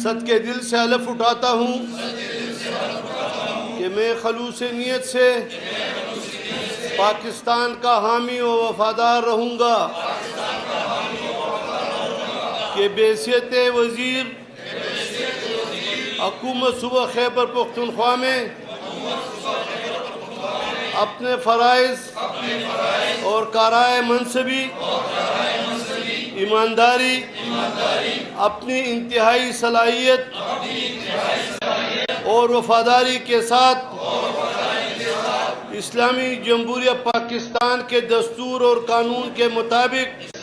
صدقے دل سے حلف اٹھاتا ہوں کہ میں خلوص نیت سے پاکستان کا حامی و وفادار رہوں گا، کہ بحیثیت وزیر حکومت صوبہ خیبر پختونخوا میں اپنے فرائض اور کارائے منصبی ایمانداری، اپنی انتہائی صلاحیت اور وفاداری کے ساتھ اسلامی جمہوریہ پاکستان کے دستور اور قانون کے مطابق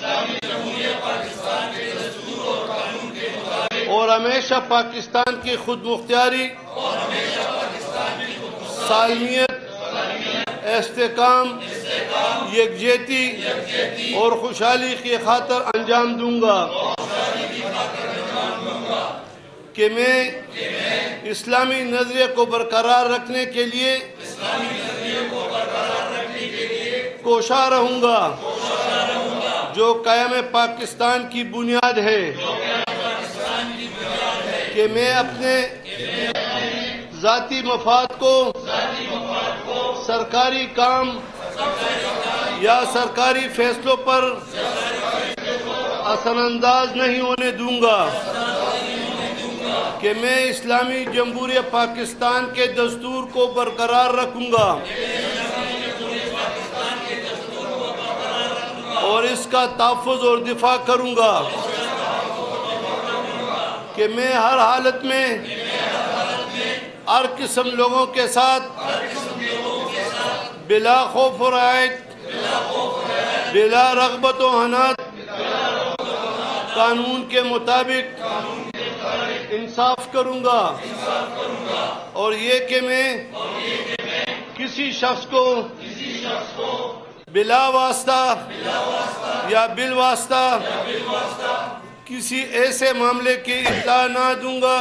اور ہمیشہ پاکستان کی خود مختاری، سالمیت، استحکام، یکجہتی اور خوشحالی کی خاطر انجام دوں گا، کہ میں اسلامی نظریے کو برقرار رکھنے کے لیے کوشاں رہوں گا، جو قیام پاکستان کی بنیاد ہے، کہ میں اپنے ذاتی مفاد کو سرکاری کام یا سرکاری فیصلوں پر اثر انداز نہیں ہونے دوں گا، کہ میں اسلامی جمہوریہ پاکستان کے دستور کو برقرار رکھوں گا اور اس کا تحفظ اور دفاع کروں گا، کہ میں ہر حالت میں ہر قسم لوگوں کے ساتھ بلا خوف و رعایت، بلا رغبت و عناد، قانون کے مطابق انصاف کروں گا، اور یہ کہ میں کسی شخص کو بلا واسطہ یا بالواسطہ کسی ایسے معاملے کی اطلاع نہ دوں گا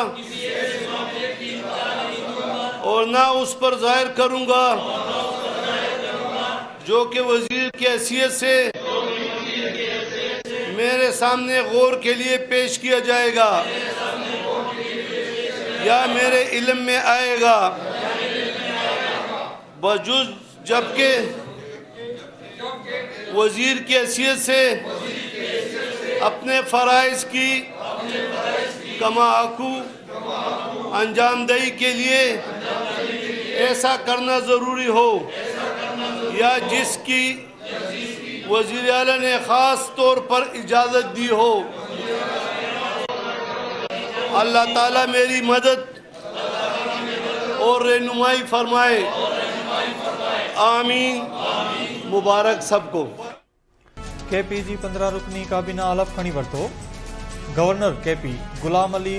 اور نہ اس پر ظاہر کروں گا جو کہ وزیر کی حیثیت سے میرے سامنے غور کے لیے پیش کیا جائے گا یا میرے علم میں آئے گا، بجز جبکہ وزیر کی حیثیت سے اپنے فرائض کی کما حقو انجام دہی کے لیے ایسا کرنا ضروری ہو یا جس کی وزیر اعلیٰ نے خاص طور پر اجازت دی ہو۔ اللہ تعالیٰ میری مدد اور رہنمائی فرمائے، آمین۔ مبارک سب کو۔ کے پی جی 15 رکنی کابینہ حلف کھنی ورتو۔ گورنر کے پی غلام علی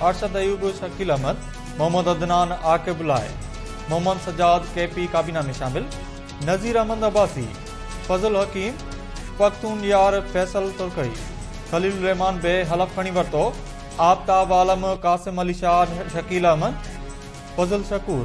ارشد ایوب شکیل احمد، محمد عدنان عاقب لائے، محمد سجاد کے پی کابینہ میں شامل، نذیر احمد عباسی، فضل حکیم، پختون یار فیصل ترکئی، خلیل الرحمان بے حلف کھنی ورتو۔ آفتاب عالم، قاسم علی شاہ، شکیل احمد، فضل شکور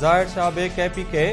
ظاہر شاہ بے کے پی کے